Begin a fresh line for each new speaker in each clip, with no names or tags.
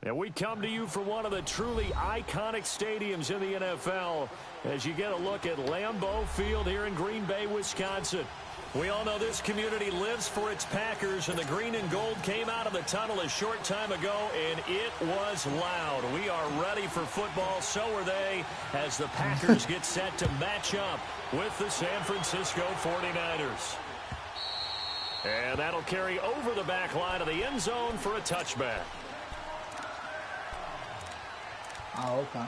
And we come to you from one of the truly iconic stadiums in the NFL as you get a look at Lambeau Field here in Green Bay, Wisconsin. We all know this community lives for its Packers, and the green and gold came out of the tunnel a short time ago, and it was loud. We are ready for football. So are they as the Packers get set to match up with the San Francisco 49ers. And that'll carry over the back line of the end zone for a touchback.
Oh, okay.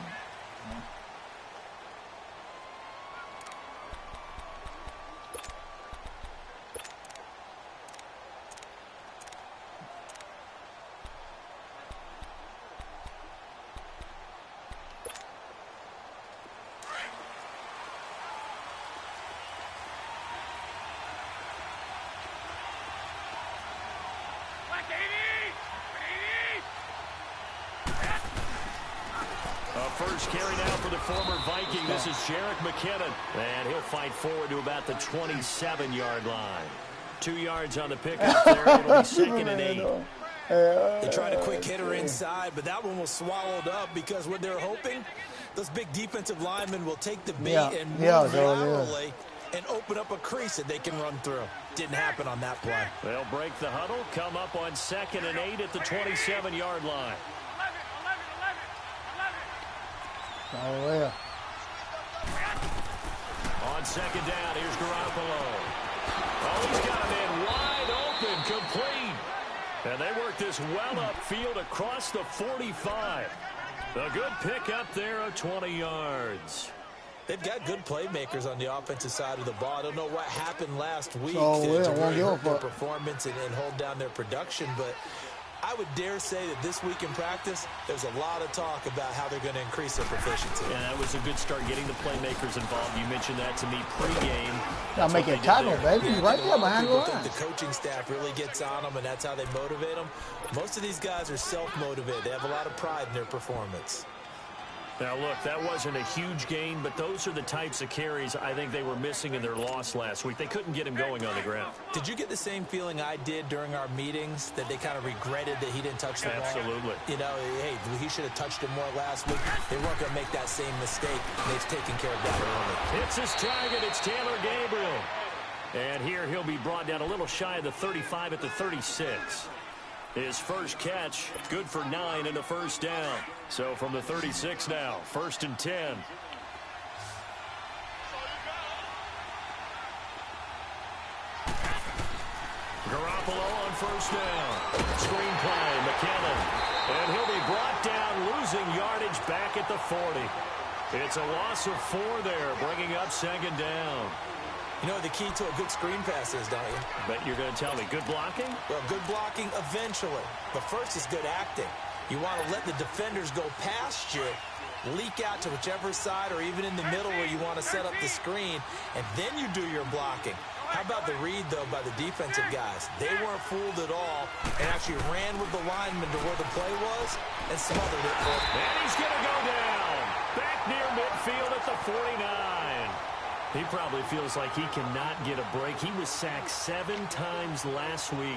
First carry now for the former Viking. This is Jerick McKinnon. And he'll fight forward to about the 27-yard line. 2 yards on the pickup there. It'll be 2nd and 8.
They tried a quick hitter inside, but that one was swallowed up because what they're hoping, those big defensive linemen will take the bait and move laterally and open up a crease that they can run through. Didn't happen on that play.
They'll break the huddle, come up on 2nd and 8 at the 27-yard line.
Oh, yeah.
On 2nd down, here's Garoppolo. Oh, he's got a man wide open, complete. And they work this well upfield across the 45. A good pick up there of 20 yards.
They've got good playmakers on the offensive side of the ball. I don't know what happened last week to hurt their performance and hold down their production, but I would dare say that this week in practice, there's a lot of talk about how they're going to increase their proficiency.
Yeah, that was a good start getting the playmakers involved. You mentioned that to me pregame.
Gotta make a tackle, baby. Right there behind the line.
The coaching staff really gets on them, and that's how they motivate them. Most of these guys are self-motivated. They have a lot of pride in their performance.
Now, look, that wasn't a huge gain, but those are the types of carries I think they were missing in their loss last week. They couldn't get him going on the ground.
Did you get the same feeling I did during our meetings, that they kind of regretted that he didn't touch the ball?
Absolutely.
You know, hey, he should have touched it more last week. They weren't going to make that same mistake. They've taken care of that early.
It's his target. It's Taylor Gabriel. And here he'll be brought down a little shy of the 35 at the 36. His first catch, good for 9 and a first down. So from the 36 now, 1st and 10. Garoppolo on 1st down. Screenplay, McKinnon. And he'll be brought down, losing yardage back at the 40. It's a loss of 4 there, bringing up 2nd down.
You know what the key to a good screen pass is, don't you?
Bet you're going to tell me. Good blocking?
Well, good blocking eventually. But first is good acting. You want to let the defenders go past you, leak out to whichever side or even in the middle where you want to set up the screen, and then you do your blocking. How about the read, though, by the defensive guys? They weren't fooled at all and actually ran with the lineman to where the play was and smothered it for him.
And he's going to go down. Back near midfield at the 49. He probably feels like he cannot get a break. He was sacked 7 times last week.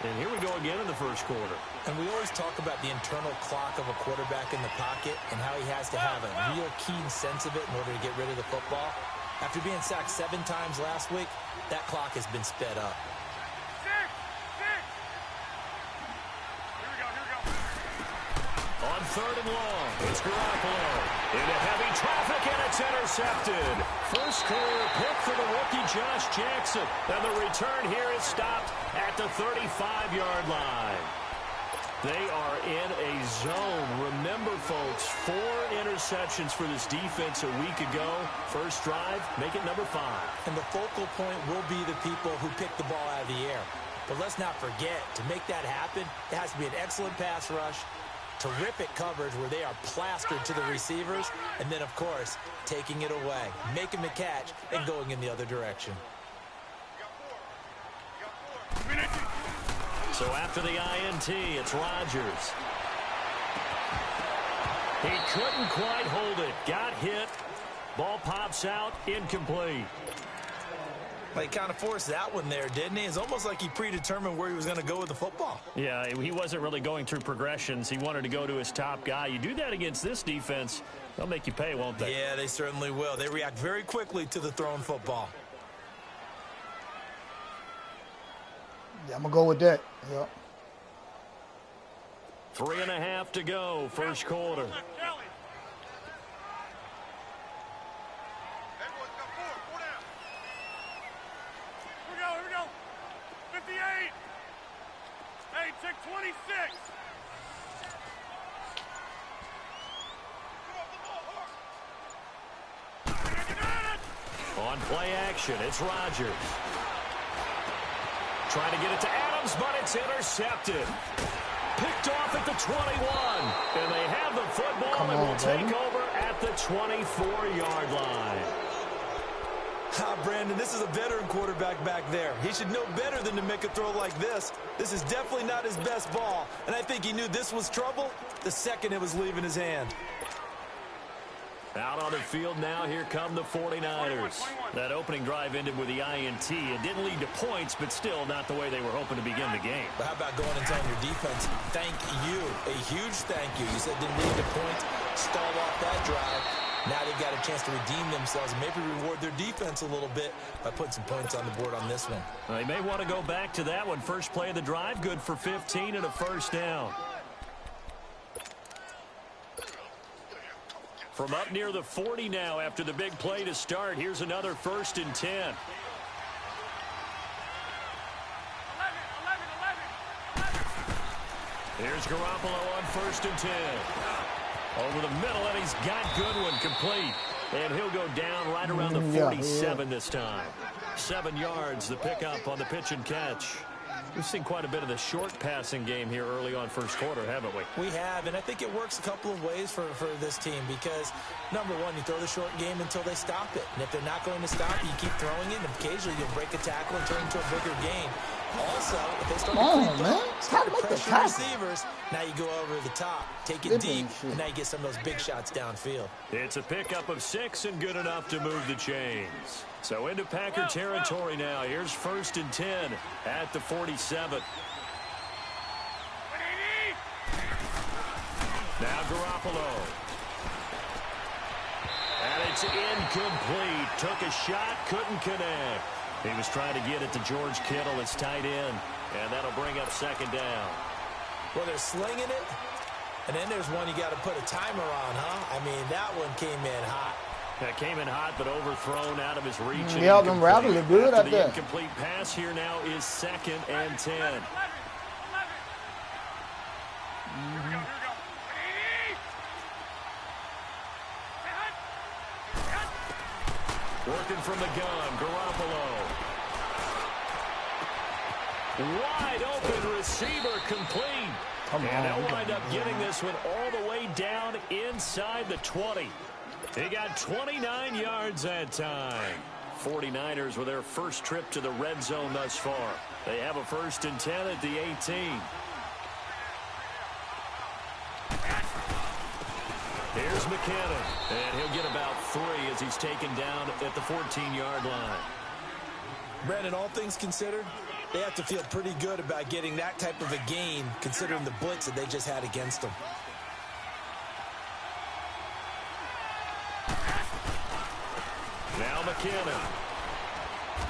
And here we go again in the first quarter.
And we always talk about the internal clock of a quarterback in the pocket and how he has to have a real keen sense of it in order to get rid of the football. After being sacked 7 times last week, that clock has been sped up.
On 3rd and long, it's Garoppolo. Into heavy traffic, and it's intercepted. First career pick for the rookie Josh Jackson. And the return here is stopped at the 35-yard line. They are in a zone. Remember, folks, 4 interceptions for this defense a week ago. First drive, make it number 5.
And the focal point will be the people who pick the ball out of the air. But let's not forget, to make that happen, it has to be an excellent pass rush, terrific coverage where they are plastered to the receivers, and then, of course, taking it away, making the catch, and going in the other direction.
So after the INT, it's Rodgers. He couldn't quite hold it. Got hit. Ball pops out. Incomplete.
Well, he kind of forced that one there, didn't he? It's almost like he predetermined where he was going to go with the football.
Yeah, he wasn't really going through progressions. He wanted to go to his top guy. You do that against this defense, they'll make you pay, won't they?
Yeah, they certainly will. They react very quickly to the thrown football.
Yeah, I'm going to go with that. Yep.
3.5 to go, first quarter.
Check 26.
On play action, it's Rodgers. Trying to get it to Adams, but it's intercepted. Picked off at the 21. And they have the football and will take over at the 24-yard line.
Brandon, this is a veteran quarterback back there. He should know better than to make a throw like this. This is definitely not his best ball, and I think he knew this was trouble the second it was leaving his hand.
Out on the field now, here come the 49ers. That opening drive ended with the INT. It didn't lead to points, but still not the way they were hoping to begin the game.
But how about going and telling your defense, thank you, a huge thank you. You said didn't lead to points, stalled off that drive. Now they've got a chance to redeem themselves and maybe reward their defense a little bit by putting some points on the board on this one.
They may want to go back to that one. First play of the drive, good for 15 and a first down. From up near the 40 now after the big play to start, here's another 1st and 10.
11.
Here's Garoppolo on 1st and 10. Over the middle, and he's got Goodwin complete. And he'll go down right around the 47 this time. 7 yards, the pickup on the pitch and catch. We've seen quite a bit of the short passing game here early on first quarter, haven't we?
We have, and I think it works a couple of ways for this team because, number one, you throw the short game until they stop it. And if they're not going to stop it, you keep throwing it, and occasionally you'll break a tackle and turn it into a bigger gain. Also, if they start to pressure receivers, now you go over the top, take it deep, and now you get some of those big shots downfield.
It's a pickup of 6 and good enough to move the chains. So into Packer territory now. Here's 1st and 10 at the 47. Now Garoppolo. And it's incomplete. Took a shot, couldn't connect. He was trying to get it to George Kittle, his tight end, and that'll bring up 2nd down.
Well, they're slinging it, and then there's one you got to put a timer on, huh? I mean, that one came in hot.
That came in hot, but overthrown out of his reach.
Yeah, them rattles are good out there.
The incomplete pass here now is 2nd and 10. Working from the gun, Garoppolo. Wide open receiver complete. And they'll wind up getting this one all the way down inside the 20. They got 29 yards that time. 49ers with their first trip to the red zone thus far. They have a 1st and 10 at the 18. Here's McKinnon, and he'll get about 3 as he's taken down at the 14-yard line.
Brandon, all things considered, they have to feel pretty good about getting that type of a gain considering the blitz that they just had against them.
Now McKinnon.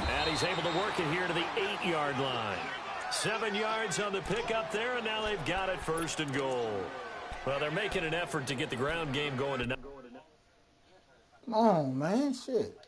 And he's able to work it here to the 8-yard line. 7 yards on the pickup there, and now they've got it 1st and goal. Well, they're making an effort to get the ground game going tonight.
Come on, man. Shit.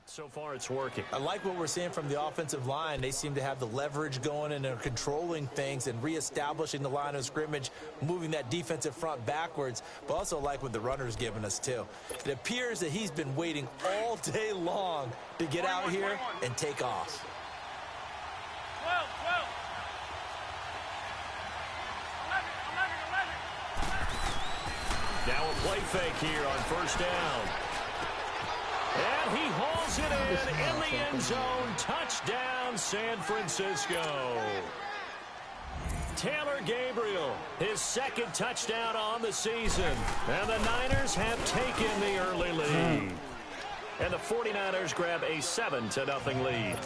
So far, it's working.
I like what we're seeing from the offensive line. They seem to have the leverage going, and they're controlling things and reestablishing the line of scrimmage, moving that defensive front backwards, but also like what the runner's giving us, too. It appears that he's been waiting all day long to get out here and take off.
12.
Now a play fake here on first down. And he hauls it in the end zone. Touchdown, San Francisco. Taylor Gabriel, his second touchdown on the season. And the Niners have taken the early lead. And the 49ers grab a 7-0 lead.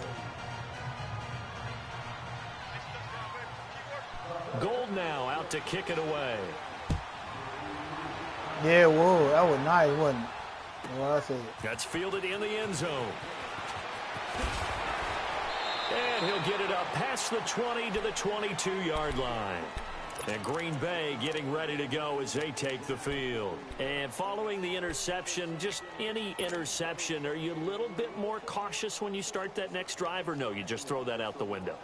Gold now out to kick it away.
Yeah, whoa, that was nice, wasn't it? What I said.
That's fielded in the end zone. And he'll get it up past the 20 to the 22-yard line. And Green Bay getting ready to go as they take the field. And following the interception, just any interception, are you a little bit more cautious when you start that next drive, or no, you just throw that out the window?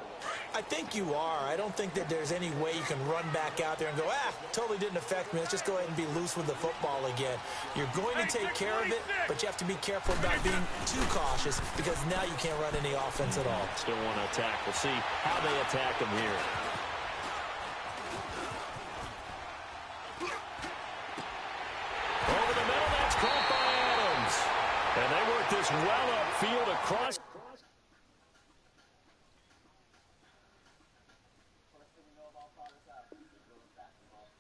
I think you are. I don't think that there's any way you can run back out there and go, totally didn't affect me. Let's just go ahead and be loose with the football again. You're going to take care of it, but you have to be careful about being too cautious because now you can't run any offense at all.
Still want to attack. We'll see how they attack them here. Over the middle, that's caught by Adams. And they work this well upfield across.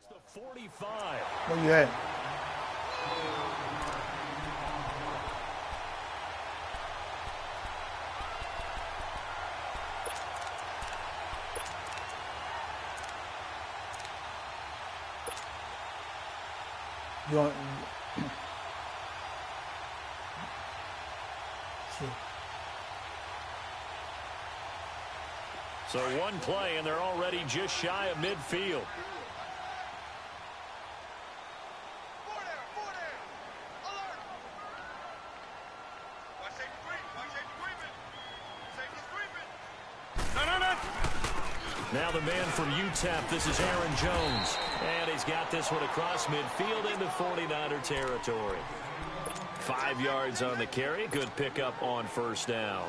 The 45.
Where you at? You want?
So one play, and they're already just shy of midfield. Now the man from UTEP, this is Aaron Jones. And he's got this one across midfield into 49er territory. 5 yards on the carry. Good pickup on first down.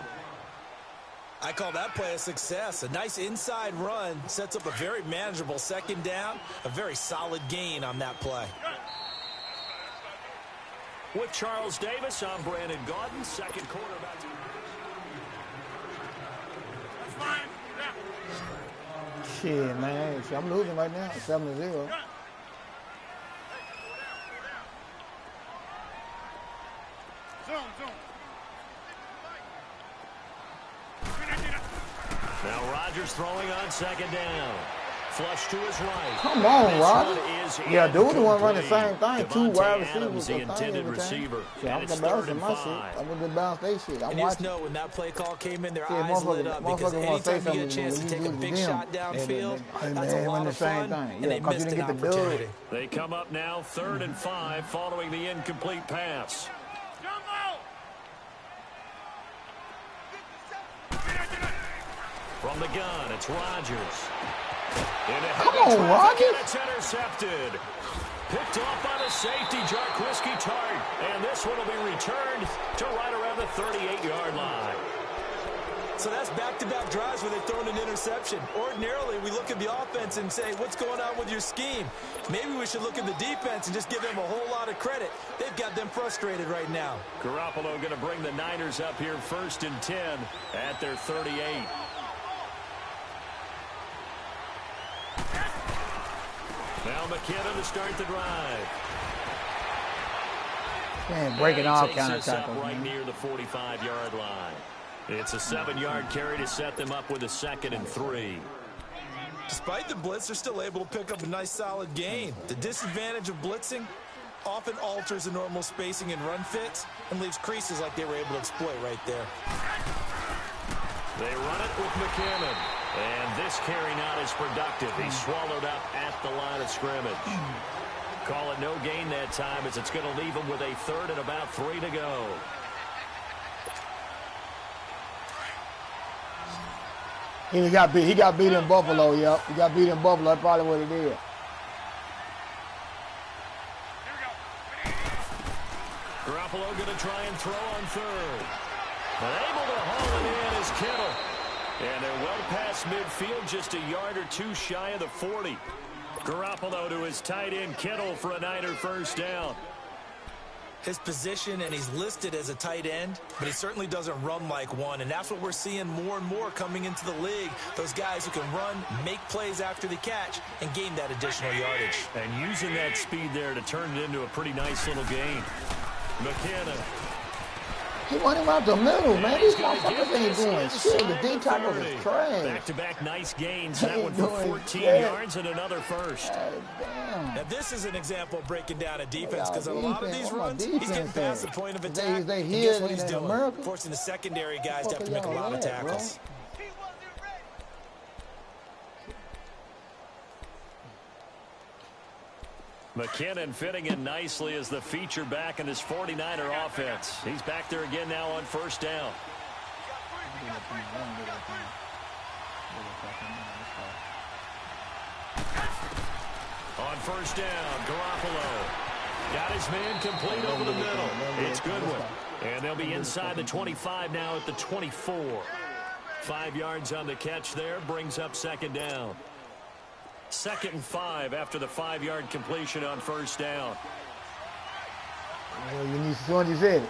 I call that play a success. A nice inside run sets up a very manageable second down. A very solid gain on that play.
With Charles Davis, I'm Brandon Gaudin. Second quarter about to...
That's fine.
Shit, man. I'm losing right now. 7-0.
Now Rodgers throwing on second down. Flush to his right.
Come on, Rodgers. Yeah, dude, the one running the same thing. 2 wide receivers.
The intended receiver.
Yeah, I'm the bouncing my shit. I'm with the bounce they shit. I'm
and
watching.
Just know when that play call came in, their eyes lit up because anytime you get a chance to take a big shot downfield, that's a lot of fun, and they missed an opportunity.
They come up now 3rd and 5 following the incomplete pass. From the gun, it's Rodgers.
Come on, Rodgers.
It's intercepted. Picked off by the safety, Jarquiski Tart. And this one will be returned to right around the 38-yard line.
So that's back-to-back drives where they've thrown an interception. Ordinarily, we look at the offense and say, what's going on with your scheme? Maybe we should look at the defense and just give them a whole lot of credit. They've got them frustrated right now.
Garoppolo going to bring the Niners up here 1st and 10 at their 38. Now McKinnon to start the drive.
Man, breaking all counter tackles.
Right near the 45-yard line. It's a 7-yard carry to set them up with a 2nd and 3.
Despite the blitz, they're still able to pick up a nice solid gain. The disadvantage of blitzing often alters the normal spacing and run fits and leaves creases like they were able to exploit right there.
They run it with McKinnon. And this carry not as productive. He swallowed up at the line of scrimmage. Call it no gain that time as it's going to leave him with a 3rd and about 3 to go.
He got beat in Buffalo, yep. He got beat in Buffalo. That's probably what he did.
Garoppolo going to try and throw on 3rd. But able to haul it in is Kittle. And they're well past midfield, just a yard or 2 shy of the 40. Garoppolo to his tight end Kittle for a Niner first down.
His position, and he's listed as a tight end, but he certainly doesn't run like one, and that's what we're seeing more and more coming into the league. Those guys who can run, make plays after the catch, and gain that additional yardage.
And using that speed there to turn it into a pretty nice little gain. McKinnon.
He went him out the middle, man. These motherfuckers ain't doing shit. The D tackle is trash.
Back-to-back nice gains. That one for 14 yards and another first.
Damn.
Now, this is an example of breaking down a defense because a lot of these runs, he's getting past the point of attack. And guess what he's doing? Forcing the secondary guys to have to make a lot of tackles.
McKinnon fitting in nicely as the feature back in his 49er offense. He's back there again now on first down. On first down, Garoppolo got his man complete over the middle. It's Goodwin. And they'll be inside the 25 now at the 24. 5 yards on the catch there, brings up second down. 2nd and 5 after the 5-yard completion on first down.
Well, you need to you said it.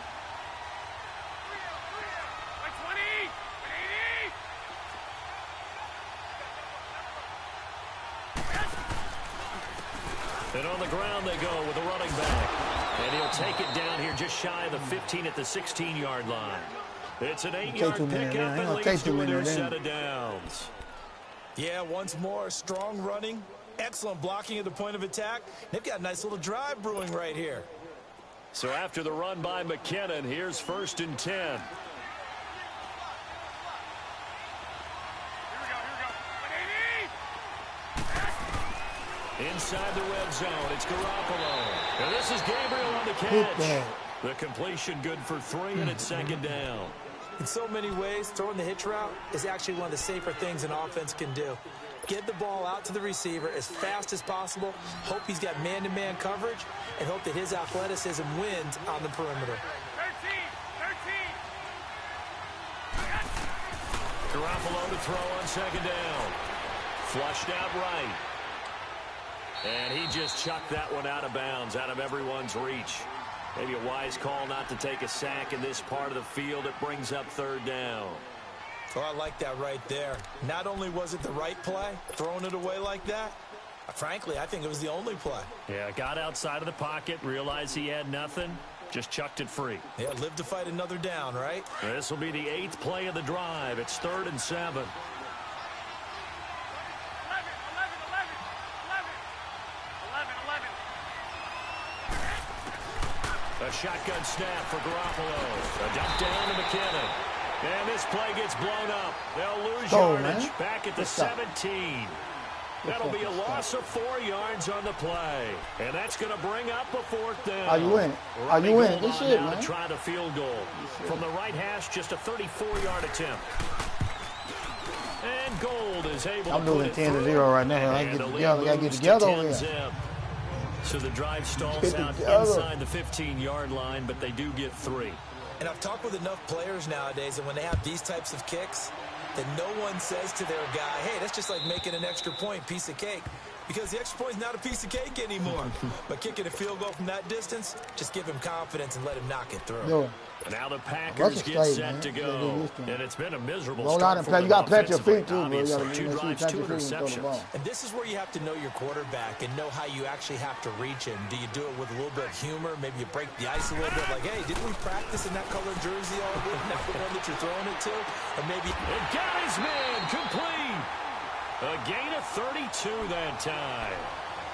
And on the ground they go with a running back. And he'll take it down here just shy of the 15 at the 16-yard line. It's an 8-yard pickup and leads to a new set of downs.
Yeah, once more, strong running, excellent blocking at the point of attack. They've got a nice little drive brewing right here.
So after the run by McKinnon, here's 1st and 10. Inside the red zone, it's Garoppolo. And this is Gabriel on the catch. The completion good for 3, and it's 2nd down.
In so many ways, throwing the hitch route is actually one of the safer things an offense can do. Get the ball out to the receiver as fast as possible, hope he's got man-to-man coverage, and hope that his athleticism wins on the perimeter.
13.
Garoppolo to throw on 2nd down. Flushed out right. And he just chucked that one out of bounds, out of everyone's reach. Maybe a wise call not to take a sack in this part of the field. It brings up 3rd down.
Oh, I like that right there. Not only was it the right play, throwing it away like that, frankly, I think it was the only play.
Yeah, got outside of the pocket, realized he had nothing, just chucked it free.
Yeah, live to fight another down, right?
This will be the 8th play of the drive. It's 3rd and 7. A shotgun snap for Garoppolo. A dump down to McKinnon. And this play gets blown up. They'll lose yardage back at the 17. That'll be a loss of 4 yards on the play. And that's going to bring up a 4th down.
Are you in? Are you in? Good shit, man.
To try the field goal. From the right hash, just a 34-yard attempt. And Gold is able to put it through.
I'm doing 10-0 right now. I gotta get together over here.
So the drive stalls out inside the 15-yard line, but they do get 3.
And I've talked with enough players nowadays, and when they have these types of kicks, that no one says to their guy, hey, that's just like making an extra point, piece of cake. Because the extra point is not a piece of cake anymore. But kicking a field goal from that distance, just give him confidence and let him knock it through.
Yo.
Now the Packers get set to go. And it's been a miserable start for them.
You got to plant your feet, too, bro.
2 drives, 2 interceptions.
And this is where you have to know your quarterback and know how you actually have to reach him. Do you do it with a little bit of humor? Maybe you break the ice a little bit. Like, hey, didn't we practice in that colored jersey all week? Not the one that you're throwing it to? Or maybe...
And got his man complete. A gain of 32 that time.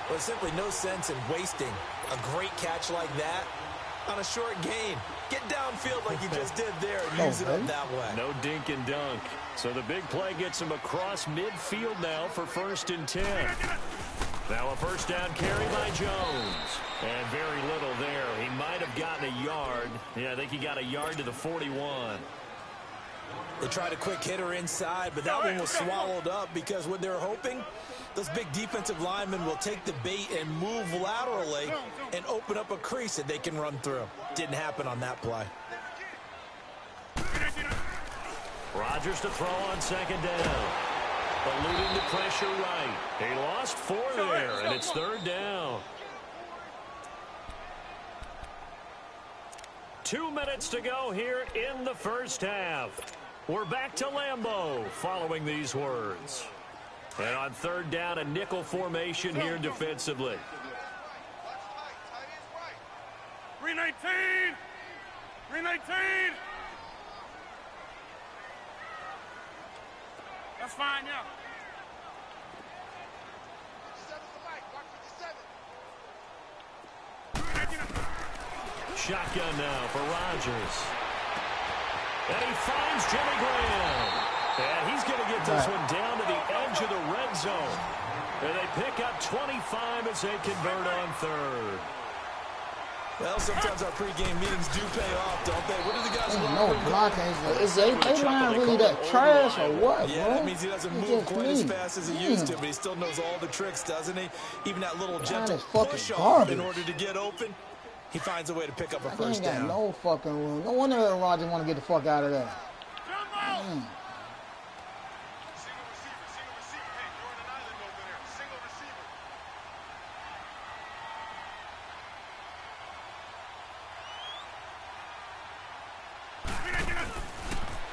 Well, there's simply no sense in wasting a great catch like that on a short gain. Get downfield like you just did there and use it up that way.
No dink and dunk. So the big play gets him across midfield now for 1st and 10. Now a 1st down carry by Jones. And very little there. He might have gotten a yard. Yeah, I think he got a yard to the 41.
They tried a quick hitter inside, but that one was swallowed up because what they're hoping, those big defensive linemen will take the bait and move laterally and open up a crease that they can run through. Didn't happen on that play.
Rodgers to throw on 2nd down. Eluding the pressure right. He lost lost 4 there, and it's 3rd down. 2 minutes to go here in the first half. We're back to Lambeau following these words. And on 3rd down, a nickel formation here defensively.
319! 319! That's fine, yeah.
Shotgun now for Rodgers. And he finds Jimmy Graham. And he's going to get this one down to the edge of the red zone. And they pick up 25 as they convert on 3rd.
Well, sometimes our pregame meetings do pay off, don't they? What do the guys want?
No blocking. Is A-line really that trash or what,
Yeah,
bro?
that means he doesn't move quite as fast as he used to, but he still knows all the tricks, doesn't he? Even that little gentle push-off in order to get open. He finds a way to pick up a first down.
Ain't got no fucking room. No wonder Aaron Rodgers want to get the fuck out of there.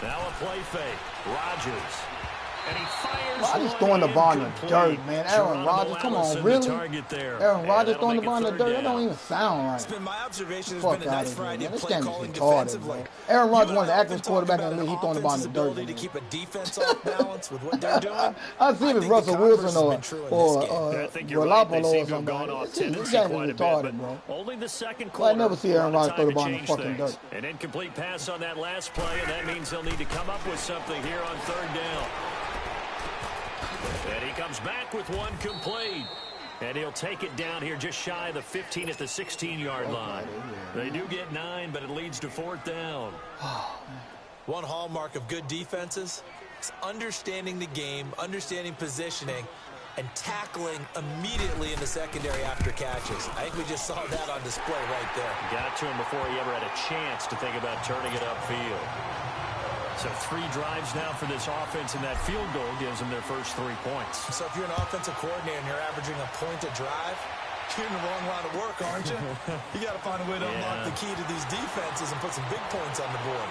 Now a play fake. Rodgers. And he fires.
Rodgers throwing the ball in the dirt, man. Aaron Rodgers, come on, really? Aaron Rodgers throwing the ball in the dirt? That don't even sound right.
It's been my observation. There's
Fuck
been a nice
out of here,
variety
man.
of
This
play
game
calling
is retarded,
defensively.
bro. Aaron Rodgers, one of the active quarterback in the league, he throwing the ball in the dirt.
Ability to keep a defense off balance with what they're doing.
I see if it's Russell Wilson or Garoppolo or somebody. This game is retarded, bro.
Only the second
Well, I
quarter.
never see Aaron Rodgers throw the ball in the fucking dirt.
An incomplete pass on that last play, and that means they'll need to come up with something here on 3rd down. And he comes back with one complete. And he'll take it down here just shy of the 15 at the 16-yard line. They do get 9, but it leads to 4th down.
One hallmark of good defenses is understanding the game, understanding positioning, and tackling immediately in the secondary after catches. I think we just saw that on display right there.
Got to him before he ever had a chance to think about turning it upfield. So 3 drives now for this offense, and that field goal gives them their first 3 points.
So if you're an offensive coordinator and you're averaging a point a drive, you're in the wrong line of work, aren't you? You got to find a way to unlock the key to these defenses and put some big points on the board.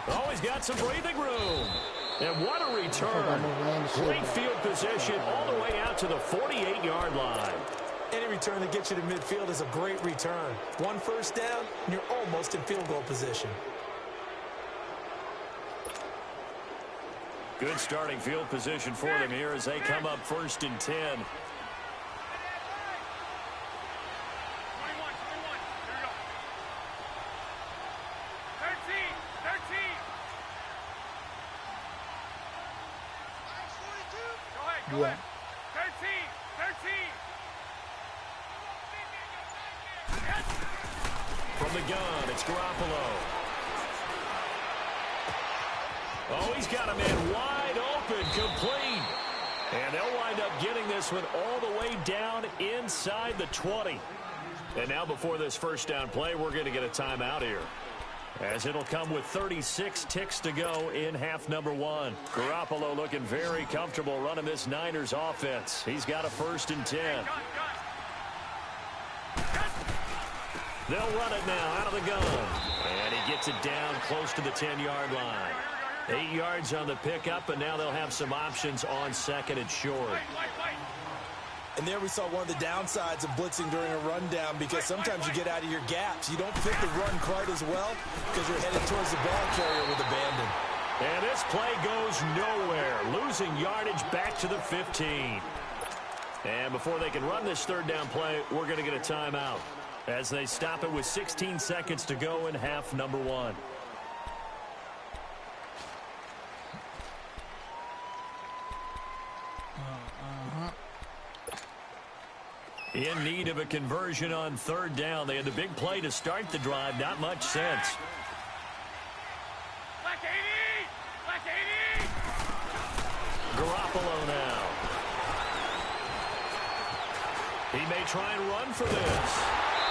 Oh, he's got some breathing room. And what a return. Great field position all the way out to the 48-yard line.
Any return that gets you to midfield is a great return. 1 first down, and you're almost in field goal position.
Good starting field position for them here as they come up 1st and 10.
21, 21. Here we go. 13, 13. Go ahead. 13, 13.
From the gun, it's Garoppolo. Oh, he's got a man wide open, complete. And they'll wind up getting this one all the way down inside the 20. And now before this first down play, we're going to get a timeout here, as it'll come with 36 ticks to go in half number 1. Garoppolo looking very comfortable running this Niners offense. He's got a 1st and 10. They'll run it now out of the gun. And he gets it down close to the 10-yard line. 8 yards on the pickup, and now they'll have some options on 2nd and short.
And there we saw one of the downsides of blitzing during a rundown, because sometimes you get out of your gaps. You don't fit the run quite as well because you're headed towards the ball carrier with abandon.
And this play goes nowhere, losing yardage back to the 15. And before they can run this 3rd down play, we're going to get a timeout as they stop it with 16 seconds to go in half number 1. In need of a conversion on 3rd down. They had the big play to start the drive. Not much sense.
Black 80! Black 80!
Garoppolo now. He may try and run for this.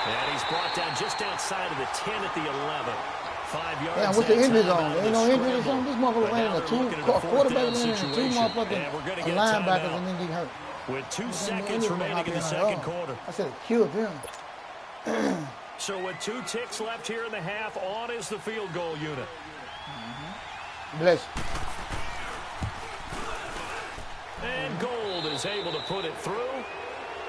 And he's brought down just outside of the 10 at the 11. 5 yards.
Damn, what's the injuries on? There ain't no injuries or something? This motherfucker ran into quarterback ran into two motherfucking linebackers and then get hurt.
With 2 seconds remaining in the second quarter.
I said killed them.
So with 2 ticks left here in the half, on is the field goal unit.
Bless you.
And Gold is able to put it through.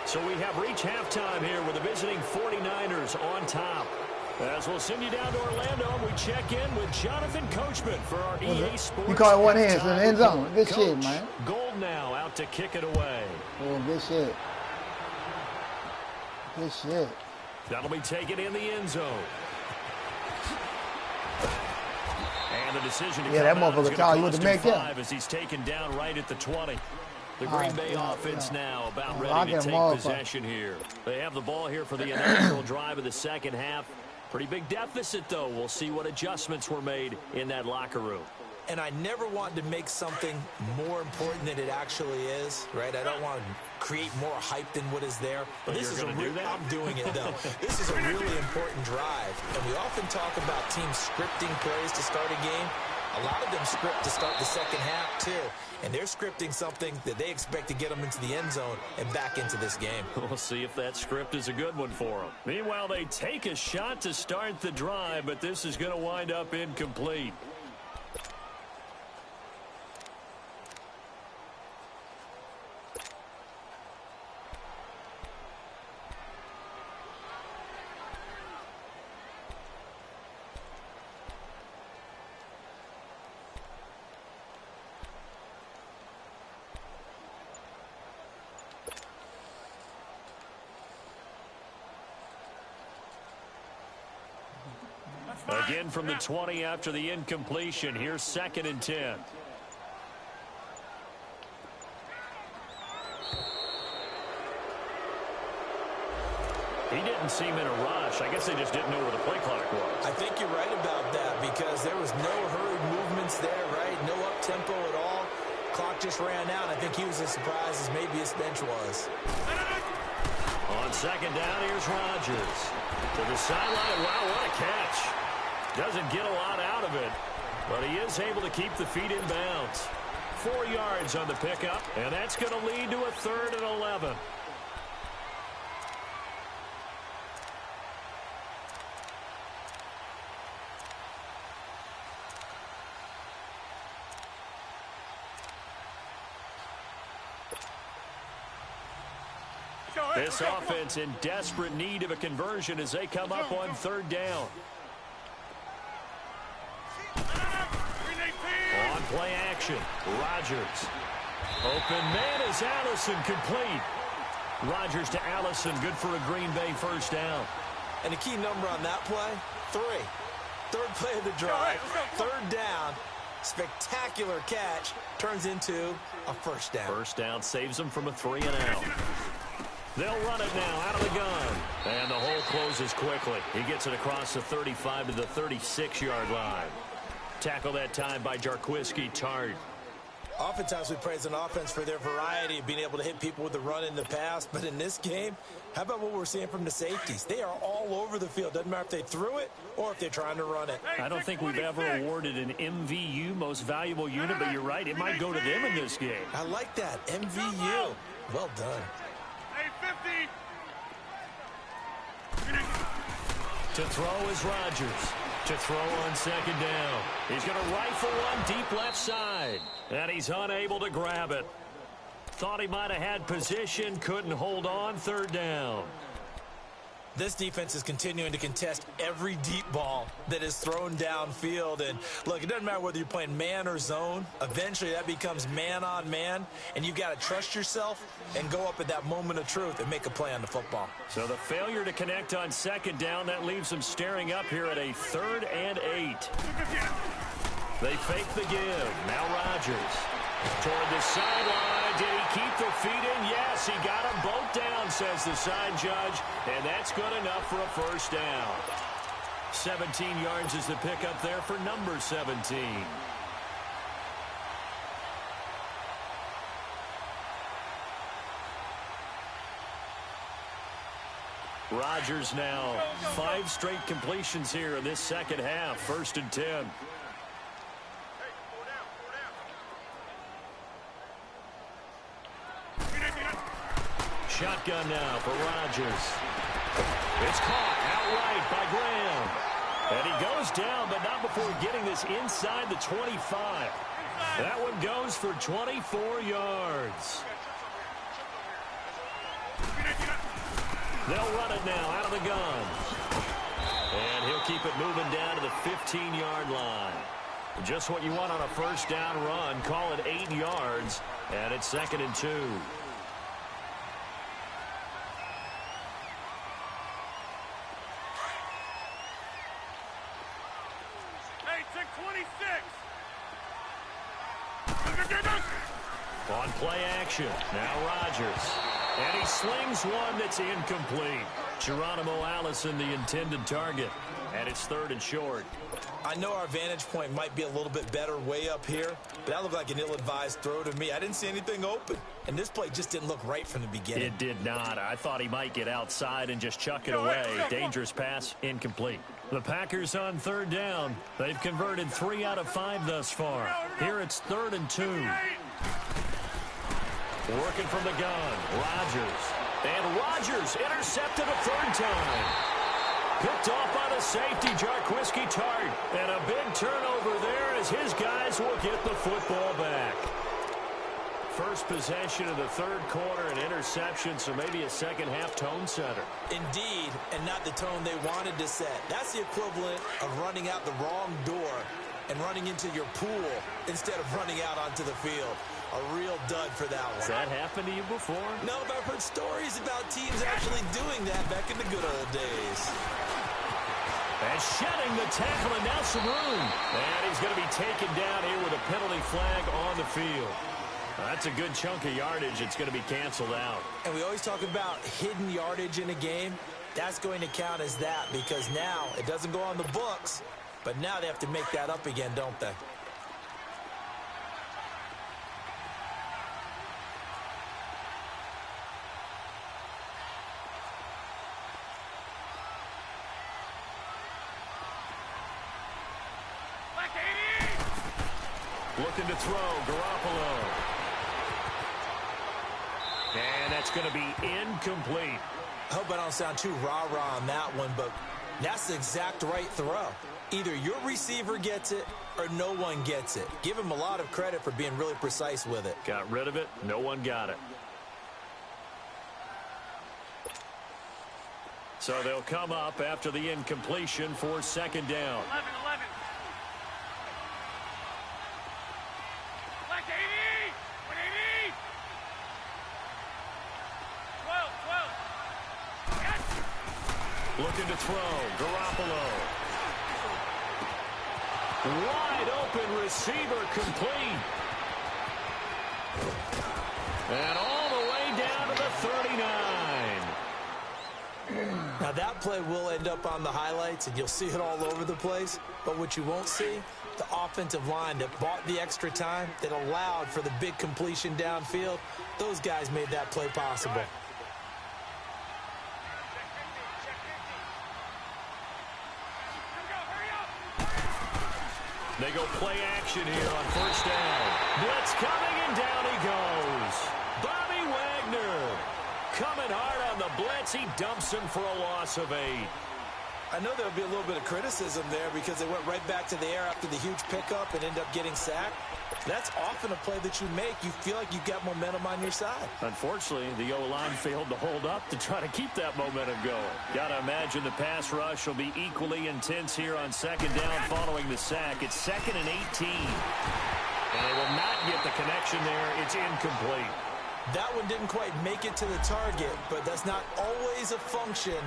So we have reached halftime here with the visiting 49ers on top. As we'll send you down to Orlando, and we check in with Jonathan Coachman for our EA Sports.
You caught one hand in the end zone. Good
Coach,
shit, man.
Gold now out to kick it away.
Oh, good shit. Good shit.
That'll be taken in the end zone. And the decision to
that motherfucker tell you what to make that.
As he's taken down right at the 20. The Green Bay offense now about ready to take possession here. They have the ball here for the inaugural drive of the second half. Pretty big deficit, though. We'll see what adjustments were made in that locker room.
And I never wanted to make something more important than it actually is, right? I don't want to create more hype than what is there. But this is I'm doing it, though. This is a really important drive. And we often talk about teams scripting plays to start a game. A lot of them script to start the second half, too. And they're scripting something that they expect to get them into the end zone and back into this game.
We'll see if that script is a good one for them. Meanwhile, they take a shot to start the drive, but this is going to wind up incomplete. Again from the 20 after the incompletion. Here's 2nd and 10. He didn't seem in a rush. I guess they just didn't know where the play clock was.
I think you're right about that because there was no hurried movements there, right? No up-tempo at all. Clock just ran out. I think he was as surprised as maybe his bench was.
On 2nd down, here's Rodgers. To the sideline. Wow, what a catch. Doesn't get a lot out of it, but he is able to keep the feet in bounds. 4 yards on the pickup, and that's going to lead to a 3rd and 11. This offense in desperate need of a conversion as they come up on 3rd down. On play action, Rodgers. Open man is Allison, complete. Rodgers to Allison, good for a Green Bay 1st down.
And a key number on that play, 3. 3rd play of the drive, 3rd down. Spectacular catch turns into a 1st down.
1st down saves them from a 3 and out. They'll run it now out of the gun. And the hole closes quickly. He gets it across the 35 to the 36-yard line. Tackle that time by Jarquiski Tart.
Oftentimes we praise an offense for their variety of being able to hit people with the run in the past. But in this game, how about what we're seeing from the safeties? They are all over the field. Doesn't matter if they threw it or if they're trying to run it.
I don't think we've ever awarded an MVU, most valuable unit, but you're right. It might go to them in this game.
I like that. MVU. Well done.
To throw is Rodgers. To throw on 2nd down. He's going to rifle one deep left side. And he's unable to grab it. Thought he might have had position. Couldn't hold on. 3rd down.
This defense is continuing to contest every deep ball that is thrown downfield. And, look, it doesn't matter whether you're playing man or zone. Eventually, that becomes man on man. And you've got to trust yourself and go up at that moment of truth and make a play on the football.
So the failure to connect on 2nd down, that leaves them staring up here at a 3rd and 8. They fake the give. Now Rodgers. Toward the sideline. Did he keep the feet in? Yes, he got them both down, says the side judge. And that's good enough for a 1st down. 17 yards is the pickup there for number 17. Rodgers now 5 straight completions here in this second half. 1st and 10. Shotgun now for Rodgers. It's caught outright by Graham. And he goes down, but not before getting this inside the 25. That one goes for 24 yards. They'll run it now out of the gun. And he'll keep it moving down to the 15-yard line. Just what you want on a first down run. Call it 8 yards, and it's 2nd and 2.
Hey, take 26.
On play action, now Rodgers. And he slings one that's incomplete. Geronimo Allison, the intended target. And it's 3rd and short.
I know our vantage point might be a little bit better way up here, but that looked like an ill-advised throw to me. I didn't see anything open, and this play just didn't look right from the beginning.
It did not. I thought he might get outside and just chuck it away. Dangerous pass, incomplete. The Packers on 3rd down. They've converted 3 out of 5 thus far. Here it's 3rd and 2. Working from the gun, Rodgers. And Rodgers intercepted a 3rd time. Picked off by the safety, Jarquiski Tart. And a big turnover there as his guys will get the football back. First possession of the 3rd quarter, an interception, so maybe a second-half tone setter.
Indeed, and not the tone they wanted to set. That's the equivalent of running out the wrong door and running into your pool instead of running out onto the field. A real dud for that one.
Has that happened to you before?
No, but I've heard stories about teams actually doing that back in the good old days.
And shedding the tackle, and now some room. And he's going to be taken down here with a penalty flag on the field. That's a good chunk of yardage. It's going to be canceled out.
And we always talk about hidden yardage in a game. That's going to count as that because now it doesn't go on the books, but now they have to make that up again, don't they?
Looking to throw, Garoppolo. And that's going to be incomplete.
I hope I don't sound too rah-rah on that one, but that's the exact right throw. Either your receiver gets it or no one gets it. Give him a lot of credit for being really precise with it.
Got rid of it. No one got it. So they'll come up after the incompletion for 2nd down.
11. Black 80. 180. 12. Yes.
Looking to throw, Garoppolo. Wide open receiver complete. And all the way down to the 39.
Now that play will end up on the highlights, and you'll see it all over the place. But what you won't see, the offensive line that bought the extra time, that allowed for the big completion downfield, those guys made that play possible.
They go play action here on 1st down. Blitz coming, and down he goes. Bobby Wagner coming hard on the blitz. He dumps him for a loss of 8.
I know there'll be a little bit of criticism there because they went right back to the air after the huge pickup and end up getting sacked. That's often a play that you make. You feel like you've got momentum on your side.
Unfortunately, the O-line failed to hold up to try to keep that momentum going. Got to imagine the pass rush will be equally intense here on 2nd down following the sack. It's 2nd and 18. And they will not get the connection there. It's incomplete.
That one didn't quite make it to the target, but that's not always a function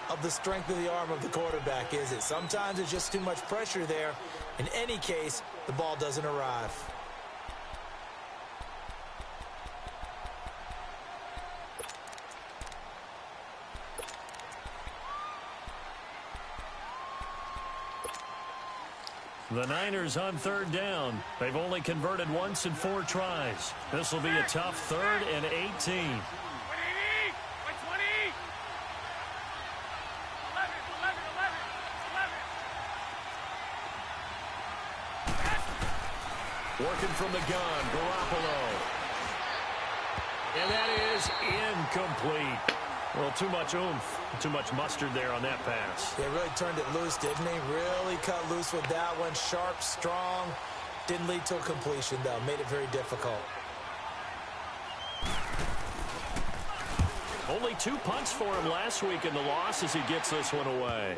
of the strength of the arm of the quarterback, is it? Sometimes it's just too much pressure there. In any case, the ball doesn't arrive.
The Niners on 3rd down. They've only converted once in 4 tries. This will be a tough 3rd and 18.
180. 120.
Working from the gun, Garoppolo. And that is incomplete. Well, too much oomph, too much mustard there on that pass.
They really turned it loose, didn't they? Really cut loose with that one. Sharp, strong. Didn't lead to a completion, though. Made it very difficult.
Only 2 punts for him last week in the loss as he gets this one away.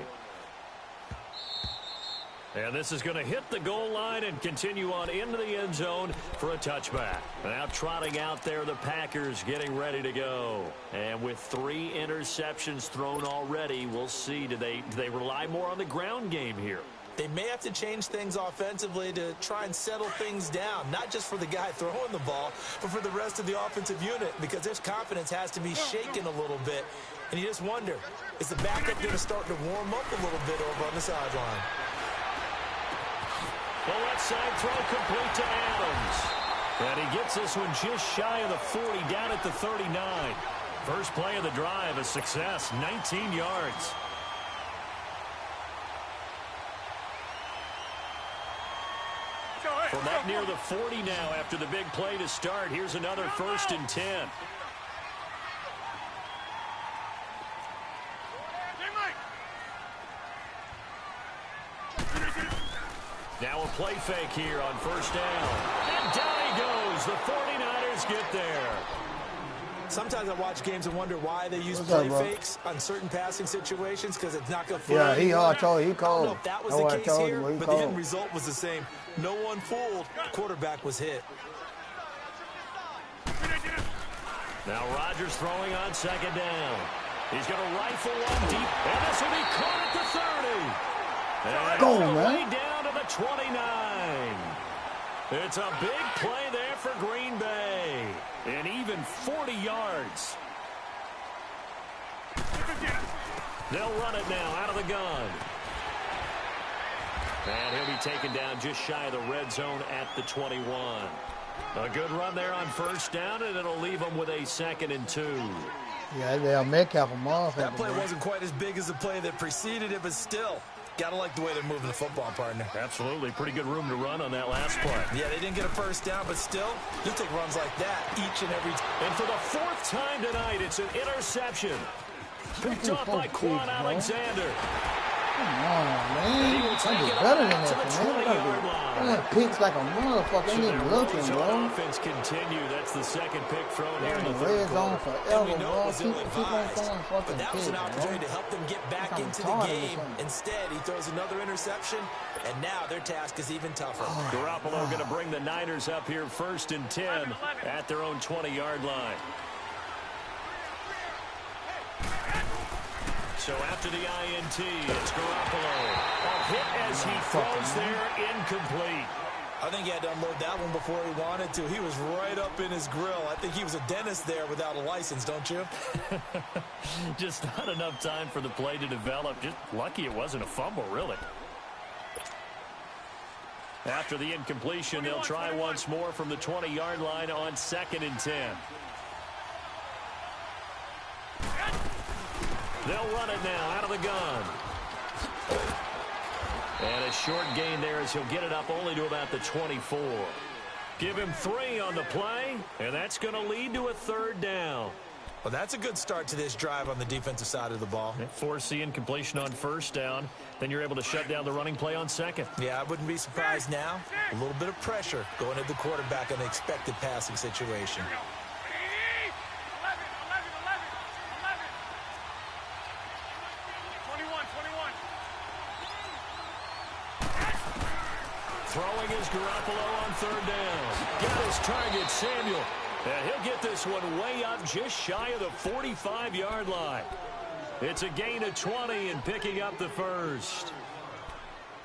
And this is going to hit the goal line and continue on into the end zone for a touchback. Now trotting out there, the Packers getting ready to go. And with 3 interceptions thrown already, we'll see. Do they rely more on the ground game here?
They may have to change things offensively to try and settle things down, not just for the guy throwing the ball, but for the rest of the offensive unit, because their confidence has to be shaken a little bit. And you just wonder, is the backup going to start to warm up a little bit over on the sideline?
The left side throw complete to Adams. And he gets this one just shy of the 40, down at the 39. First play of the drive, a success, 19 yards. From up near the 40 now after the big play to start, here's another 1st and 10. Now a play fake here on 1st down. And down he goes. The 49ers get there.
Sometimes I watch games and wonder why they use play fakes on certain passing situations, because it's not going to fool
anyone.
He
called.
I don't know if that was the case here, but the end result was the same. No one fooled. The quarterback was hit.
Now Rodgers throwing on 2nd down. He's going to rifle one deep, and this will be caught at the 30. And all the way down to the 29. It's a big play there for Green Bay. And even 40 yards. They'll run it now out of the gun. And he'll be taken down just shy of the red zone at the 21. A good run there on 1st down, and it'll leave them with a 2nd and 2.
Yeah, they'll make up a motherfucker.
That play wasn't quite as big as the play that preceded it, but still. Gotta like the way they're moving the football, partner.
Absolutely. Pretty good room to run on that last play.
Yeah, they didn't get a 1st down, but still, you take runs like that each and every time.
And for the 4th time tonight, it's an interception. Picked off by Quan Alexander.
Come on, man. I get better than that, man. That picks like a motherfucker. Ain't even looking, bro.
Offense continue. That's the 2nd pick thrown here in the
red zone forever, bro. Keep on throwing fucking
But that was an opportunity to help them get back into the game. Instead, he throws another interception, and now their task is even tougher.
Garoppolo going to bring the Niners up here 1st and 10 at their own 20-yard line. So after the INT, it's Garoppolo. A hit as he throws there, incomplete.
I think he had to unload that one before he wanted to. He was right up in his grill. I think he was a dentist there without a license, don't you?
Just not enough time for the play to develop. Just lucky it wasn't a fumble, really. After the incompletion, they'll try once more from the 20-yard line on 2nd and 10. They'll run it now out of the gun. And a short gain there as he'll get it up only to about the 24. Give him 3 on the play, and that's going to lead to a 3rd down.
Well, that's a good start to this drive on the defensive side of the ball.
Force the incompletion on 1st down. Then you're able to shut down the running play on 2nd.
Yeah, I wouldn't be surprised now. A little bit of pressure going at the quarterback in an expected passing situation.
Throwing is Garoppolo on 3rd down. Got his target, Samuel. And he'll get this one way up just shy of the 45-yard line. It's a gain of 20 and picking up the 1st.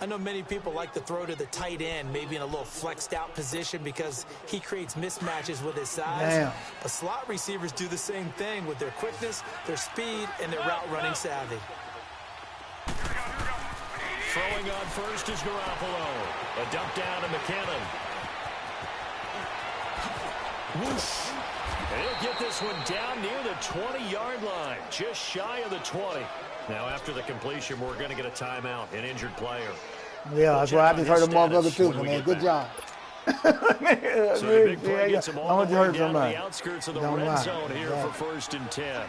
I know many people like to throw to the tight end, maybe in a little flexed out position because he creates mismatches with his size.
Damn.
But slot receivers do the same thing with their quickness, their speed, and their route running savvy.
Throwing on 1st is Garoppolo. A dump down to McKinnon. Whoosh. And he'll get this one down near the 20-yard line, just shy of the 20. Now, after the completion, we're going to get a timeout, an injured player.
Yeah, that's what I just heard the motherfucker too, man. Good job.
So the big play gets him all the way down to
somebody.
the outskirts of the red zone here for 1st and 10.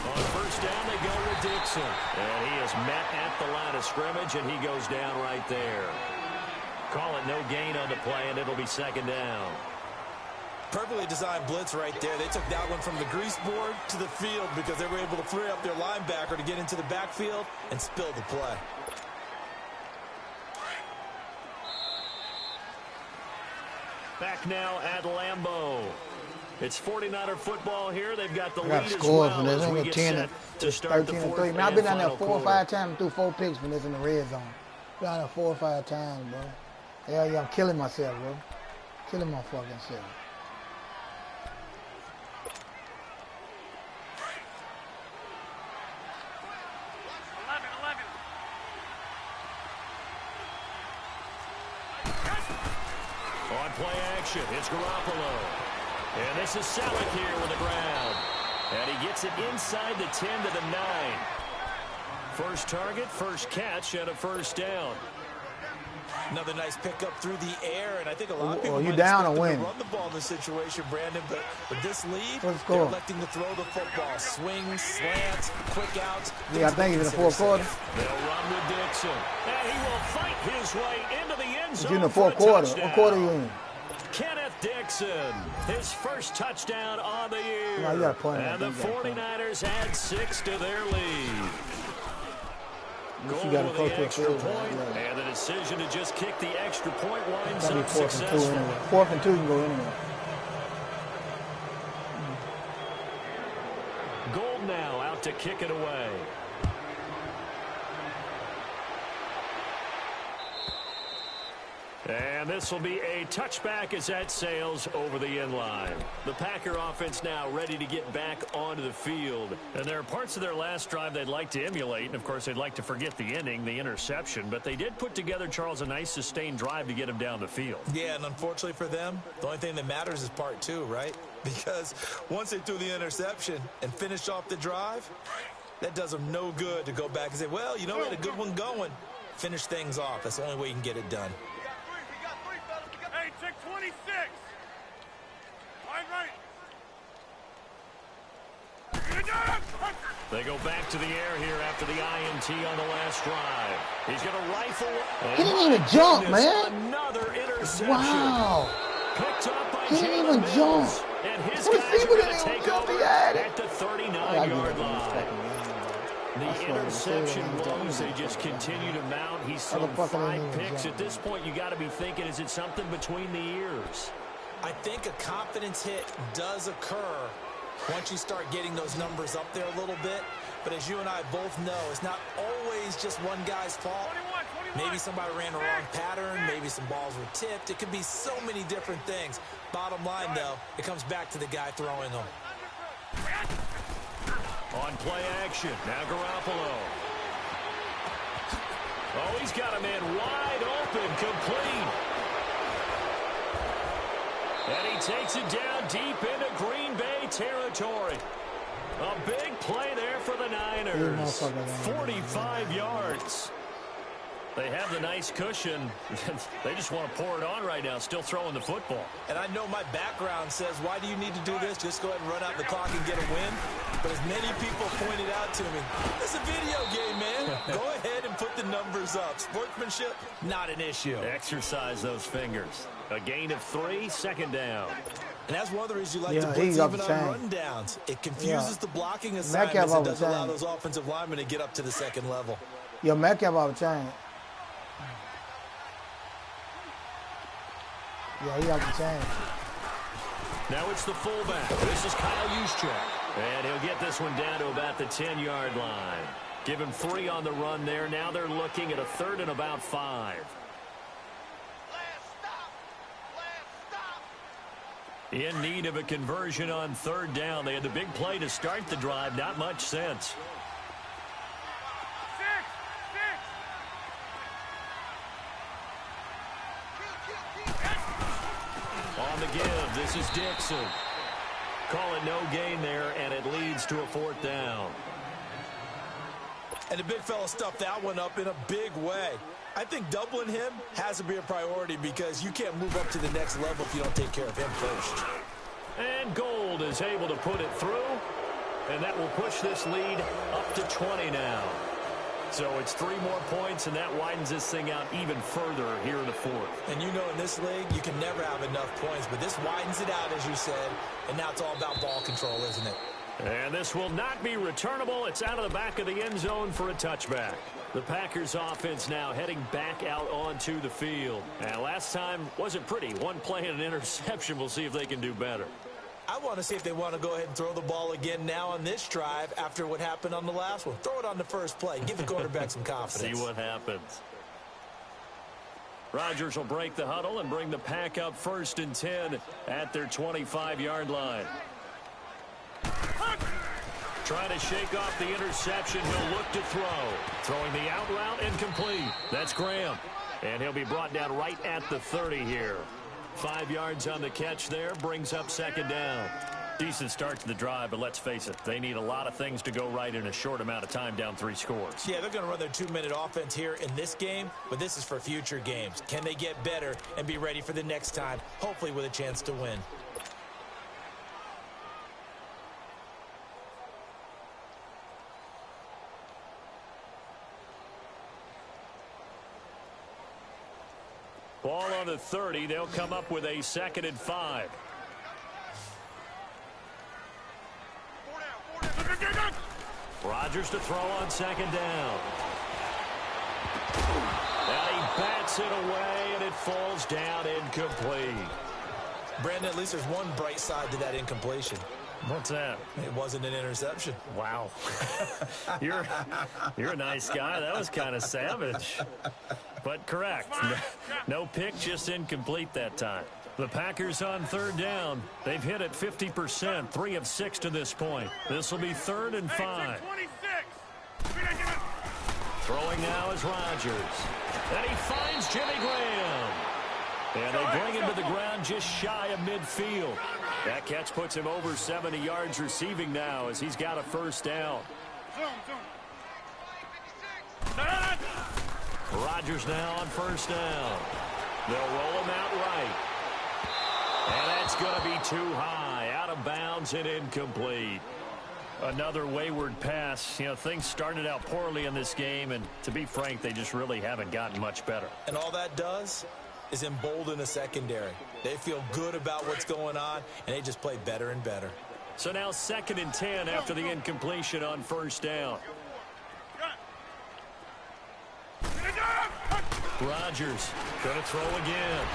On 1st down, they go with Dixon. And he is met at the line of scrimmage, and he goes down right there. Call it no gain on the play, and it'll be 2nd down.
Perfectly designed blitz right there. They took that one from the grease board to the field because they were able to free up their linebacker to get into the backfield and spill the play.
Back now at Lambeau. It's 49er football here. They've got the lead as
score for
well
this.
as we get set to start the 4th
Man, I've been down there
and
4 or
final
5 times and threw 4 picks for this in the red zone. Been down there 4 or 5 times, bro. Yeah, I'm killing myself, bro. Killing my fucking self.
On play action, it's Garoppolo. And this is Selleck here with the ground. And he gets it inside the 10 to the 9. First target, first catch, and a 1st down.
Another nice pickup through the air, and I think a lot of people
you
might
down
expect
or
them
win?
to run the ball in this situation, Brandon, but with this lead,
What's the
they're
score?
electing to throw the football. Swings, slants, quick outs.
Yeah, I think it's in the 4th quarter.
They'll run with Dixon. And he will fight his way into the end zone.
It's in the
for
4th
a
quarter.
touchdown.
What quarter you in?
Kenneth Dixon, his first touchdown on the year.
No, you got a point.
And the 49ers add 6 to their lead. Goal
got to
with
close
the
to a
extra
field,
point,
yeah.
and the decision to just kick the extra point winds
That'll be
up
4th and 2
successful.
anyway. 4th and 2 can go anywhere.
Gold now out to kick it away. And this will be a touchback as that sails over the end line. The Packer offense now ready to get back onto the field. And there are parts of their last drive they'd like to emulate. And, of course, they'd like to forget the ending, the interception. But they did put together, Charles, a nice sustained drive to get him down the field.
Yeah, and unfortunately for them, the only thing that matters is part 2, right? Because once they threw the interception and finished off the drive, that does them no good to go back and say, well, you know, we had a good one going. Finish things off. That's the only way you can get it done.
Hey, check 26. Wide right.
They go back to the air here after the INT on the last drive. He's going to rifle.
He didn't even jump, man.
Another interception.
Wow.
Picked up by
He didn't
Jalen
even jump.
Mills. And his
What
guys
receiver
are going
didn't
to
even
take
jump? He
over
had it.
at the 39-yard line. The interception blows, they just continue to mount. He's thrown 5 picks. At this point, you got to be thinking, is it something between the ears?
I think a confidence hit does occur once you start getting those numbers up there a little bit. But as you and I both know, it's not always just one guy's fault. Maybe somebody ran the wrong pattern. Maybe some balls were tipped. It could be so many different things. Bottom line, though, it comes back to the guy throwing them.
On play action, now Garoppolo. Oh, he's got a man wide open, complete. And he takes it down deep into Green Bay territory. A big play there for the Niners. 45 yards. They have the nice cushion. They just want to pour it on right now, still throwing the football.
And I know my background says, why do you need to do this? Just go ahead and run out the clock and get a win. But as many people pointed out to me, it's a video game, man. Go ahead and put the numbers up. Sportsmanship, not an issue.
Exercise those fingers. A gain of 3, 2nd down.
And that's one of the reasons you like to blitz even on rundowns. It confuses the blocking assignments and doesn't allow those offensive linemen to get up to the second level.
Yo, Metcalf off the chain. Yeah, he off the chain.
Now it's the fullback. This is Kyle Juszczyk. And he'll get this one down to about the 10-yard line. Give him 3 on the run there. Now they're looking at a 3rd and about 5. In need of a conversion on 3rd down. They had the big play to start the drive. Not much sense. On the give, this is Dixon. Call it no gain there, and it leads to a 4th down.
And the big fella stuffed that one up in a big way. I think doubling him has to be a priority because you can't move up to the next level if you don't take care of him first.
And Gold is able to put it through, and that will push this lead up to 20 now. So it's 3 more points, and that widens this thing out even further here in the fourth.
And you know in this league, you can never have enough points, but this widens it out, as you said, and now it's all about ball control, isn't it?
And this will not be returnable. It's out of the back of the end zone for a touchback. The Packers offense now heading back out onto the field. And last time wasn't pretty. One play and an interception. We'll see if they can do better.
I want to see if they want to go ahead and throw the ball again now on this drive after what happened on the last one. Throw it on the first play. Give the quarterback some confidence.
See what happens. Rodgers will break the huddle and bring the Pack up 1st and 10 at their 25-yard line. Trying to shake off the interception. He'll look to throw. Throwing the out route incomplete. That's Graham. And he'll be brought down right at the 30 here. 5 yards on the catch there. Brings up 2nd down. Decent start to the drive, but let's face it, they need a lot of things to go right in a short amount of time, down 3 scores.
Yeah, they're going to run their 2-minute offense here in this game, but this is for future games. Can they get better and be ready for the next time, hopefully with a chance to win?
Ball on the 30. They'll come up with a 2nd and 5. Rodgers to throw on 2nd down. And he bats it away, and it falls down incomplete.
Brandon, at least there's one bright side to that incompletion.
What's that?
It wasn't an interception.
Wow. You're a nice guy. That was kind of savage. But correct. No pick, just incomplete that time. The Packers on 3rd down. They've hit it 50%, 3 of 6 to this point. This will be 3rd and 5. Throwing now is Rodgers. And he finds Jimmy Graham. And they bring him to the ground just shy of midfield. That catch puts him over 70 yards receiving now as he's got a 1st down. Rodgers now on 1st down. They'll roll him out right. And that's going to be too high. Out of bounds and incomplete. Another wayward pass. You know, things started out poorly in this game, and to be frank, they just really haven't gotten much better.
And all that does is embolden the secondary. They feel good about what's going on, and they just play better and better.
So now 2nd and 10 after the incompletion on 1st down. Rodgers going to throw again.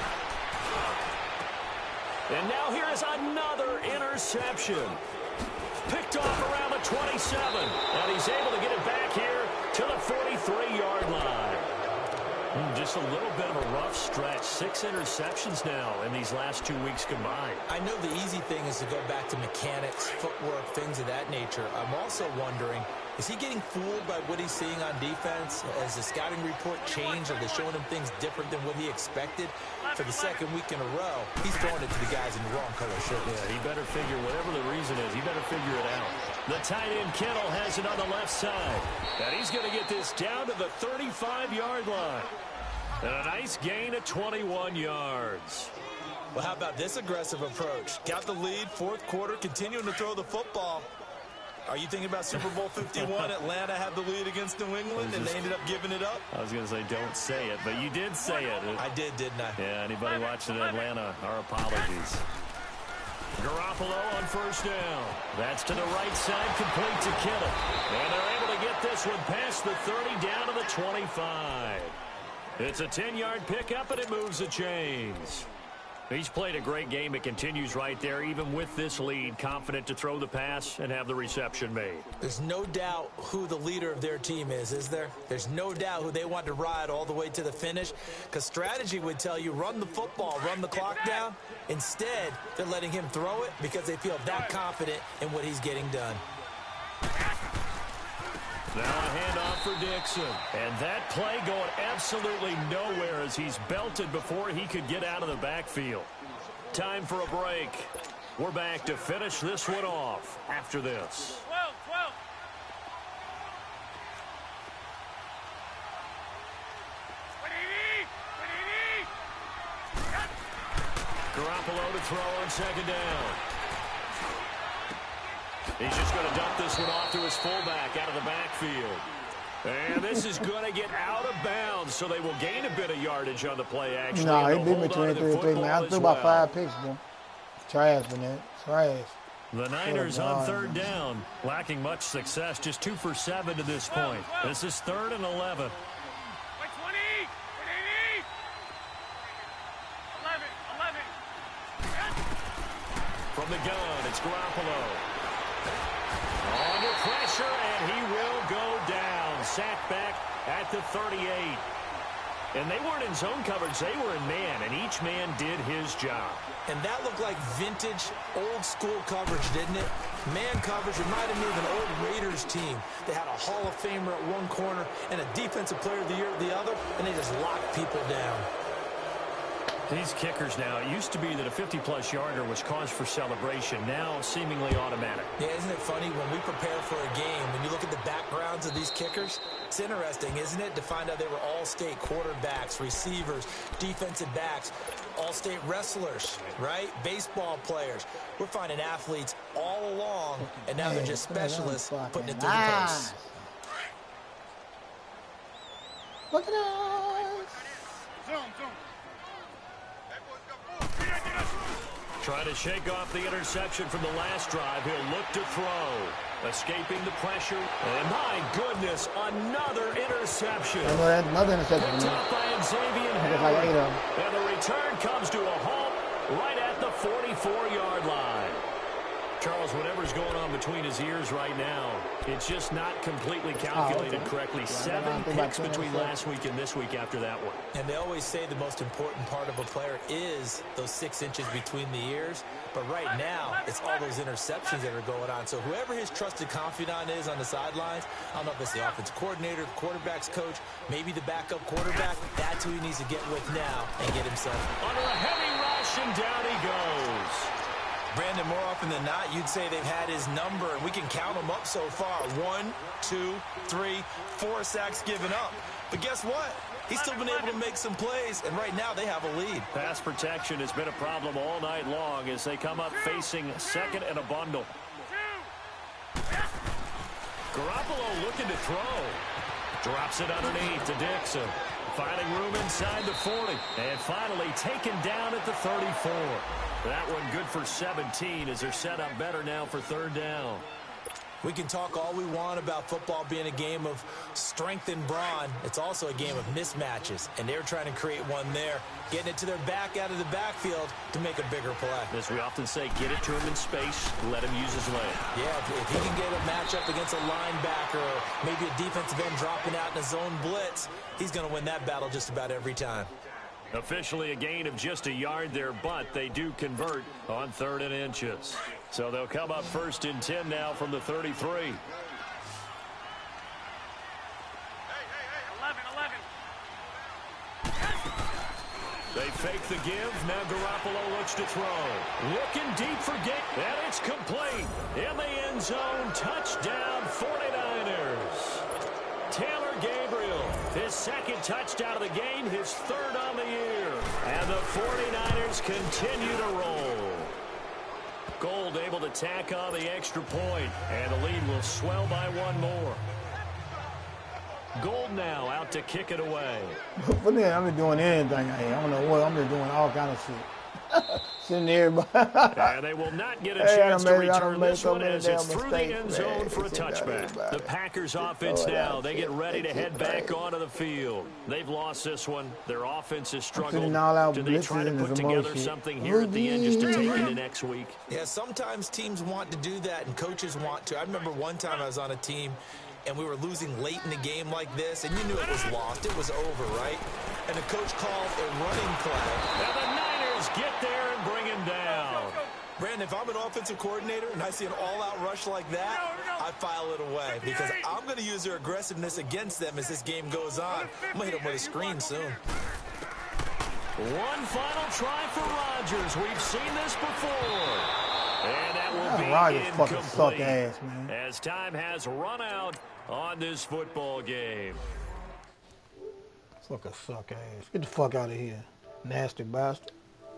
And now here is another interception. Picked off around the 27. And he's able to get it back here to the 43-yard line. Just a little bit of a rough stretch. 6 interceptions now in these last 2 weeks combined.
I know the easy thing is to go back to mechanics, footwork, things of that nature. I'm also wondering, is he getting fooled by what he's seeing on defense? Has the scouting report changed? Are they showing him things different than what he expected? For the 2nd week in a row, he's throwing it to the guys in the wrong color shirts.
Yeah, he better figure, whatever the reason is, he better figure it out. The tight end Kittle has it on the left side. And he's going to get this down to the 35-yard line. And a nice gain of 21 yards.
Well, how about this aggressive approach? Got the lead, 4th quarter, continuing to throw the football. Are you thinking about Super Bowl 51? Atlanta had the lead against New England, and they ended up giving it up?
I was going to say, don't say it, but you did say it.
I did, didn't I?
Yeah, anybody watching Atlanta, our apologies. Garoppolo on 1st down. That's to the right side, complete to Kittle. And they're able to get this one past the 30 down to the 25. It's a 10-yard pickup, and it moves the chains. He's played a great game. It continues right there, even with this lead, confident to throw the pass and have the reception made.
There's no doubt who the leader of their team is there? There's no doubt who they want to ride all the way to the finish, because strategy would tell you run the football, run the clock down. Instead, they're letting him throw it because they feel that confident in what he's getting done.
Now a handoff for Dixon. And that play going absolutely nowhere as he's belted before he could get out of the backfield. Time for a break. We're back to finish this one off after this.
12.
Garoppolo to throw on second down. He's just going to dump this one off to his fullback out of the backfield. And this is going to get out of bounds, so they will gain a bit of yardage on the play, actually.
No, he beat me 23-3, man. I threw about 5 picks, bro. Trash, man. Trash.
The Niners on third down, lacking much success, just 2 for 7 to this point. This is 3rd and 11. From the gun, it's Garoppolo. Under pressure, and he will go down. Sacked back at the 38. And they weren't in zone coverage, they were in man, and each man did his job.
And that looked like vintage, old-school coverage, didn't it? Man coverage reminded me of an old Raiders team. They had a Hall of Famer at one corner and a Defensive Player of the Year at the other, and they just locked people down.
These kickers now, it used to be that a 50-plus yarder was cause for celebration, now seemingly automatic.
Yeah, isn't it funny when we prepare for a game, when you look at the backgrounds of these kickers, it's interesting, isn't it, to find out they were all-state quarterbacks, receivers, defensive backs, all-state wrestlers, right? Baseball players. We're finding athletes all along, and now they're just specialists putting it through the post.
Look at us.
Trying to shake off the interception from the last drive. He'll look to throw. Escaping the pressure. And my goodness, another interception.
Another interception.
Picked up by Xavier Howard. And the return comes to a halt right at the 44-yard line. Charles, whatever's going on between his ears right now, it's just not completely calculated correctly. 7 picks between last week and this week after that one.
And they always say the most important part of a player is those 6 inches between the ears. But right now, it's all those interceptions that are going on. So whoever his trusted confidant is on the sidelines, I don't know if it's the offensive coordinator, the quarterback's coach, maybe the backup quarterback, that's who he needs to get with now and get himself.
Under a heavy rush, and down he goes.
Brandon, more often than not, you'd say they've had his number, and we can count them up so far. 1, 2, 3, 4 sacks given up. But guess what? He's still been able to make some plays, and right now they have a lead.
Pass protection has been a problem all night long as they come up facing second and a bundle. Garoppolo looking to throw. Drops it underneath to Dixon. Finding room inside the 40. And finally taken down at the 34. That one good for 17 as they're set up better now for third down.
We can talk all we want about football being a game of strength and brawn. It's also a game of mismatches, and they're trying to create one there, getting it to their back out of the backfield to make a bigger play.
As we often say, get it to him in space, let him use his leg.
Yeah, if he can get a matchup against a linebacker or maybe a defensive end dropping out in a zone blitz, he's going to win that battle just about every time.
Officially a gain of just a yard there, but they do convert on 3rd and inches. So they'll come up 1st and 10 now from the 33.
11.
They fake the give. Now Garoppolo looks to throw. Looking deep for Gabe. And it's complete. In the end zone. Touchdown 49ers. Taylor Gabriel, his 2nd touchdown of the game, his 3rd on the year. And the 49ers continue to roll. Gold able to tack on the extra point, and the lead will swell by 1 more. Gold now out to kick it away.
But then I'm just doing anything. I don't know what. I'm just doing all kind of shit. Sitting there.
And they will not get a chance to return this one as it's through the end zone for a touchback. The Packers offense now, they get ready to head back onto the field. They've lost this one. Their offense has struggled. Do they try to put together something here at the end just to take into next week?
Yeah, sometimes teams want to do that and coaches want to. I remember one time I was on a team and we were losing late in the game like this, and you knew it was lost. It was over, right? And the coach called a running play.
And the Niners get there and bring him down.
Brandon, if I'm an offensive coordinator and I see an all-out rush like that, I file it away because I'm going to use their aggressiveness against them as this game goes on. I'm going to hit them with a screen soon.
One final try for Rodgers. We've seen this before. And that will be
Rodgers
incomplete
fucking suck ass, man.
as time has run out on this football game.
Fucking suck ass. Get the fuck out of here, nasty bastard.